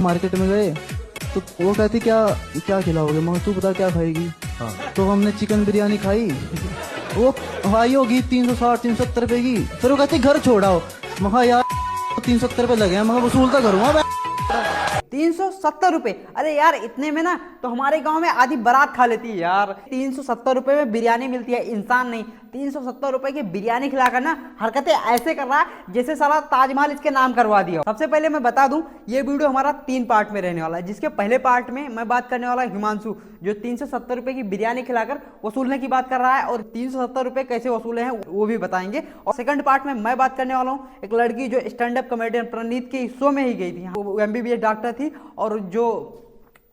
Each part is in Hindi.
मार्केट में गए तो वो कहती क्या क्या खिलाओगे, मगर तू बता क्या खाएगी। हाँ। तो हमने चिकन बिरयानी खाई, वो भाई होगी 360-370 रुपए की। फिर वो कहती घर छोड़ाओ, मगर यार 370 रुपए लगे हैं, मगर वसूल तो करूँगा। 370 रुपए, अरे यार इतने में ना तो हमारे गांव में आधी बारात खा लेती है यार। 370 रुपए में बिरयानी मिलती है, इंसान नहीं। 370 रुपए की बिरयानी खिलाकर ना हरकतें ऐसे कर रहा है जैसे सारा ताजमहल इसके नाम करवा दिया। सबसे पहले मैं बता दूं, ये वीडियो हमारा 3 पार्ट में रहने वाला है, जिसके पहले पार्ट में मैं बात करने वाला हिमांशु, जो 370 रुपए की बिरयानी खिलाकर वसूलने की बात कर रहा है, और 370 रुपए कैसे वसूले हैं वो भी बताएंगे। और सेकंड पार्ट में मैं बात करने वाला हूँ एक लड़की जो स्टैंड अप कॉमेडियन प्रणीत के शो में ही गई थी। वो MBBS डॉक्टर थी, और जो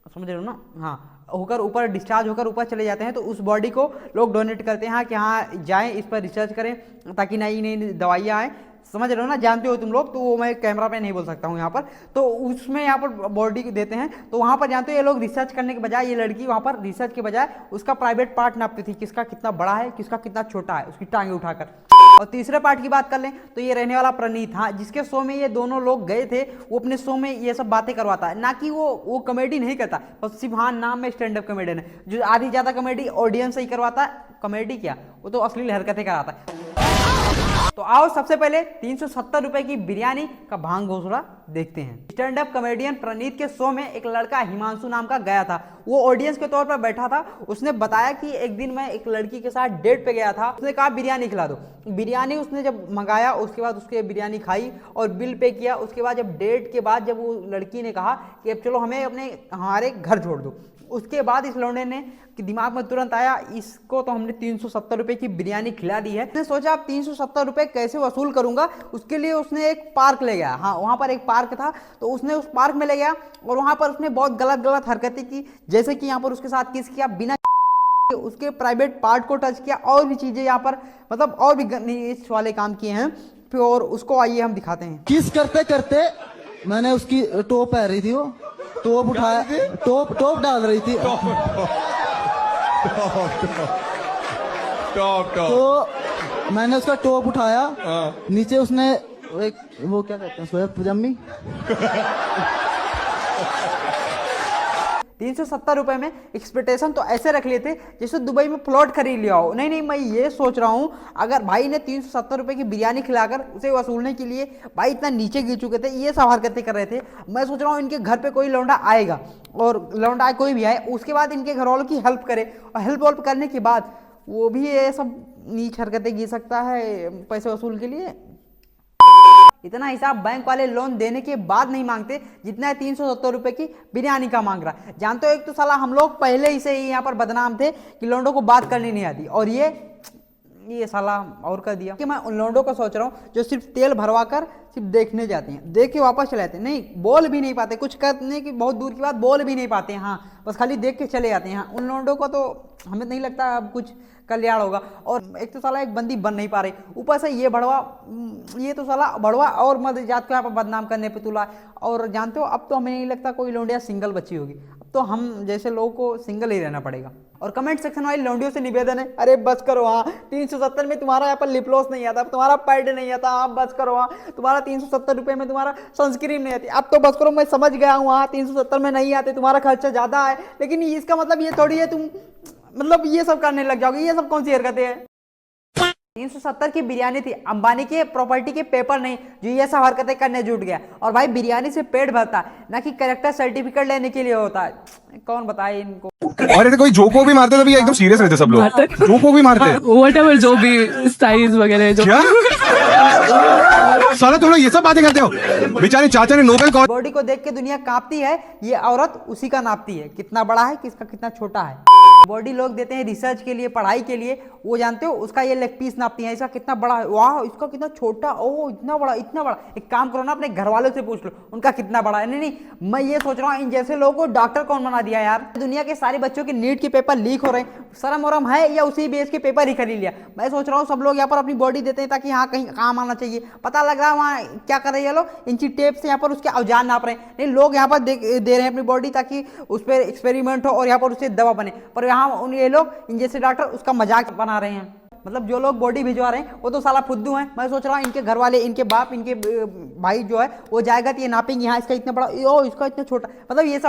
समझ रहे हो ना, हाँ, होकर ऊपर डिस्चार्ज होकर ऊपर चले जाते हैं तो उस बॉडी को लोग डोनेट करते हैं कि हाँ जाएं, इस पर रिसर्च करें ताकि नई नई दवाइयाँ आए। समझ रहे हो ना, जानते हो तुम लोग, तो वो मैं कैमरा पे नहीं बोल सकता हूँ यहाँ पर। तो उसमें यहाँ पर बॉडी देते हैं, तो वहाँ पर जानते हो ये लोग रिसर्च करने के बजाय, ये लड़की वहाँ पर रिसर्च के बजाय उसका प्राइवेट पार्ट नापती थी, किसका कितना बड़ा है किसका कितना छोटा है, उसकी टांगे उठाकर। और तीसरे पार्ट की बात कर लें तो ये रहने वाला प्रणीत, हाँ, जिसके शो में ये दोनों लोग गए थे। वो अपने शो में ये सब बातें करवाता है, ना कि वो कॉमेडी नहीं करता, बस सिर्फ हाँ नाम में स्टैंड अप कॉमेडियन है। जो आधी ज्यादा कॉमेडी ऑडियंस से ही करवाता है, कॉमेडी क्या, वो तो अश्लील हरकतें कराता है। तो आओ सबसे पहले 370 रुपए की बिरयानी का भांग घोसड़ा देखते हैं। स्टैंड अप कॉमेडियन प्रणीत के शो में एक लड़का हिमांशु नाम का गया था, वो ऑडियंस के तौर पर बैठा था। उसने बताया कि एक दिन मैं एक लड़की के साथ डेट पे गया था, उसने कहा बिरयानी खिला दो। बिरयानी उसने जब मंगाया, उसके बाद उसके बिरयानी खाई और बिल पे किया। उसके बाद जब डेट के बाद जब वो लड़की ने कहा कि अब चलो हमें हमारे घर छोड़ दो, उसके बाद इस लौंडे ने कि दिमाग में तुरंत आया इसको तो हमने 370 रुपए की बिरयानी खिला दी है। उसने सोचा अब 370 रुपए कैसे वसूल करूंगा। उसके लिए उसने एक पार्क ले गया, हाँ वहां पर एक पार्क था, तो उसने उस पार्क में ले गया और वहां पर उसने बहुत गलत गलत हरकतें की, जैसे कि यहाँ पर उसके साथ किस किया, बिना उसके प्राइवेट पार्ट को टच किया, और भी चीजें यहाँ पर मतलब और भी इस वाले काम किए हैं। फिर और उसको आइए हम दिखाते हैं। किस करते करते मैंने उसकी टोप पहन रही थी, वो टोप उठाया, टोप डाल रही थी, टॉप तो मैंने उसका टॉप उठाया, नीचे उसने एक वो क्या कहते हैं सोया पजामी 370 रुपए में एक्सपेक्टेशन तो ऐसे रख लिए थे जैसे दुबई में प्लॉट खरीद लिया हो। नहीं, मैं ये सोच रहा हूँ अगर भाई ने 370 रुपए की बिरयानी खिलाकर उसे वसूलने के लिए भाई इतना नीचे गिर चुके थे, ये सब हरकतें कर रहे थे, मैं सोच रहा हूँ इनके घर पे कोई लौंडा आएगा, और लौंडा कोई भी आए उसके बाद इनके घर वालों की हेल्प करे, और हेल्प करने के बाद वो भी ये सब नीच हरकतें गिर सकता है पैसे वसूल के लिए। इतना हिसाब बैंक वाले लोन देने के बाद नहीं मांगते जितना 370 रुपए की बिरयानी का मांग रहा है। जानते हो एक तो साला हम लोग पहले ही से ही यहाँ पर बदनाम थे कि लोंडों को बात करनी नहीं आती, और ये साला और कर दिया कि मैं उन लोंडों को सोच रहा हूँ जो सिर्फ तेल भरवा कर सिर्फ देखने जाते हैं, देख के वापस चले जाते हैं, नहीं बोल भी नहीं पाते, कुछ करने की बहुत दूर की बात बोल भी नहीं पाते हैं, हाँ बस खाली देख के चले जाते हैं। उन लोंडों को तो हमें नहीं लगता अब कुछ कल्याण होगा। और एक तो साला एक बंदी बन नहीं पा रही, ऊपर से ये भड़वा, ये तो साला भड़वा और मध्य जात को यहाँ पर बदनाम करने पे तुला। और जानते हो अब तो हमें नहीं लगता कोई लौंडिया सिंगल बची होगी, अब तो हम जैसे लोगों को सिंगल ही रहना पड़ेगा। और कमेंट सेक्शन वाली लौंडियों से निवेदन है, अरे बस करो, हाँ 370 में तुम्हारा यहाँ पर लिप लॉस नहीं आता, तुम्हारा पैड नहीं आता, हाँ बस करो, हाँ तुम्हारा 370 रुपए में तुम्हारा सनस्क्रीन नहीं आती, अब तो बस करो। मैं समझ गया हूँ हाँ 370 में नहीं आते, तुम्हारा खर्चा ज्यादा है, लेकिन इसका मतलब ये थोड़ी है तुम मतलब ये सब करने लग जाओगे। ये सब कौन सी हरकतें हैं। 370 की बिरयानी थी, अंबानी के प्रॉपर्टी के पेपर नहीं जो ये सब हरकतें करने जुट गया। और भाई बिरयानी से पेट भरता है, ना कि कैरेक्टर सर्टिफिकेट लेने के लिए होता है, कौन बताए इनको। और ये कोई जोक को भी मारते तभी एकदम सीरियस रहते सब लोग, जोक को भी मारते व्हाटएवर जो भी स्टाइल्स वगैरह जो क्या साला तुम लोग ये सब बातें करते हो। बेचारे चाचा ने नोबेल कॉज बॉडी को देख के दुनिया कांपती है, ये औरत उसी का नापती है, कितना बड़ा है किसका कितना छोटा है। बॉडी लोग देते हैं रिसर्च के लिए, पढ़ाई के लिए, वो जानते हो उसका ये लेग पीस नापती है, इसका कितना बड़ा है, वाह इसका कितना छोटा, ओह इतना बड़ा इतना बड़ा। एक काम करो ना अपने घर वालों से पूछ लो उनका कितना बड़ा है। नहीं, मैं ये सोच रहा हूँ इन जैसे लोगों को डॉक्टर कौन बना दिया यार। दुनिया के सारे बच्चों के नीट के पेपर लीक हो रहे हैं, शर्म वरम है या उसी बेस के पेपर ही खरीद लिया। मैं सोच रहा हूँ सब लोग यहाँ पर अपनी बॉडी देते हैं ताकि हाँ कहीं काम आना चाहिए। पता लग रहा है वहाँ क्या कर रहे हैं लोग, इंची टेप से यहाँ पर उसके औजार नाप रहे हैं। नहीं, लोग यहाँ पर दे रहे हैं अपनी बॉडी ताकि उस पर एक्सपेरिमेंट हो और यहाँ पर उससे दवा बने, पर यहाँ ये लोग इन जैसे डॉक्टर उसका मजाक बना रहे हैं। मतलब जो लोग बॉडी भिजवा रहे हैं वो तो साला फुद्दू हैं। मैं सोच रहा हूँ इनके घर वाले, इनके बाप, इनके भाई जो है वो जाएगा तो ये नापेंगे, यहाँ इसका इतना बड़ा, ओ इसका इतना छोटा, मतलब ये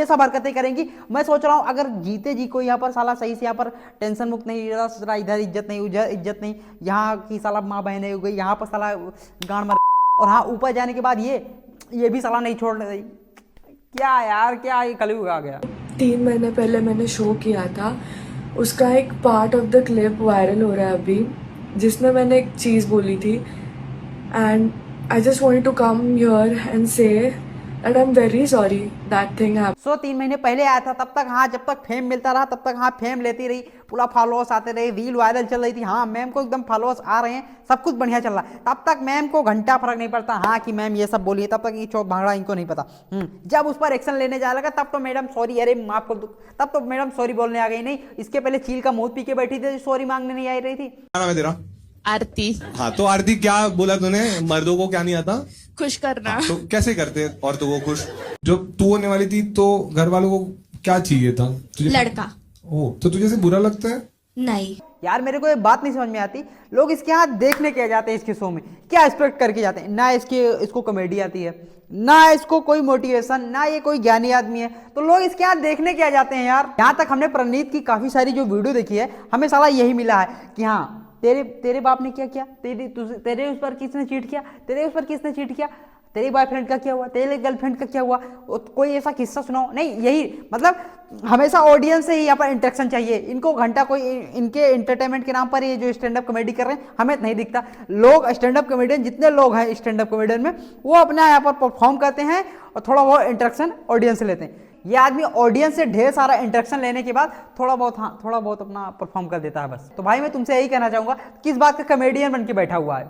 सब हरकतें करेंगी। मैं सोच रहा हूँ अगर जीते जी को यहाँ पर साला सही से यहाँ पर टेंशन मुक्त नहीं रहा, साला इधर इज्जत नहीं, उधर इज्जत नहीं, यहाँ की साला माँ बहनें हो गई, यहाँ पर साला गांड मर, और हाँ ऊपर जाने के बाद ये भी साला नहीं छोड़ने दी। क्या यार, क्या ये कलयुग आ गया। 3 महीने पहले मैंने शो किया था, उसका एक part of the clip viral हो रहा है अभी, जिसमें मैंने एक चीज़ बोली थी and I just wanted to come here and say that I am very sorry that thing happened. So 3 महीने पहले आया था, तब तक हाँ, जब तक फेम मिलता रहा तब तक हाँ फेम लेती रही, पूरा फॉलोअर्स आते रहे, रील वायरल चल रही थी, हाँ मैम को एकदम फॉलोअर्स आ रहे हैं, सब कुछ बढ़िया चल रहा है। तब तक मैम को घंटा फर्क नहीं पड़ता हाँ कि मैम ये सब बोलिए, तब तक ये चौक भांगड़ा इनको नहीं पता। जब उस पर एक्शन लेने जा लगा तब तो मैडम सॉरी, अरे माफ कर दो, तब तो मैडम सॉरी बोलने आ गई। नहीं, इसके पहले चील का मुंह पी के बैठी थी, सॉरी मांगने नहीं आई रही थी। क्या नाम है तेरा? आरती। हाँ तो आरती, क्या बोला तूने? मर्दों को क्या नहीं आता? खुश करना। तो कैसे करते औरतों को खुश? जब तू होने वाली थी तो घर वालों को क्या चाहिए था तुझे? लड़का। ओ, तो तुझे से बुरा लगता है? नहीं। यार मेरे को ये बात नहीं समझ में आती, लोग इसके यहाँ देखने के जाते हैं, इसके शो में क्या एक्सपेक्ट करके जाते हैं? ना इसको कॉमेडी आती है, ना इसको कोई मोटिवेशन, ना ये कोई ज्ञानी आदमी है, तो लोग इसके यहाँ देखने क्या जाते हैं यार। यहाँ तक हमने प्रणीत की काफी सारी जो वीडियो देखी है, हमें साला यही मिला है कि हाँ तेरे बाप ने क्या किया, तेरे उस पर किसने चीट किया, तेरे उस पर किसने चीट किया, तेरे बॉयफ्रेंड का क्या हुआ, तेरे गर्लफ्रेंड का क्या हुआ, कोई ऐसा किस्सा सुनाओ। नहीं, यही मतलब हमेशा ऑडियंस से ही यहाँ पर इंटरेक्शन चाहिए इनको। घंटा कोई इनके एंटरटेनमेंट के नाम पर ये जो स्टैंड अप कॉमेडी कर रहे हैं हमें नहीं दिखता। लोग स्टैंड अप कॉमेडियन, जितने लोग हैं स्टैंड अप कॉमेडियन में, वो अपना यहाँ पर परफॉर्म करते हैं और थोड़ा बहुत इंटरेक्शन ऑडियंस से लेते हैं। ये आदमी ऑडियंस से ढेर सारा इंटरेक्शन लेने के बाद थोड़ा बहुत अपना परफॉर्म कर देता है बस। तो भाई मैं तुमसे यही कहना चाहूंगा, किस बात का कॉमेडियन बन के बैठा हुआ है।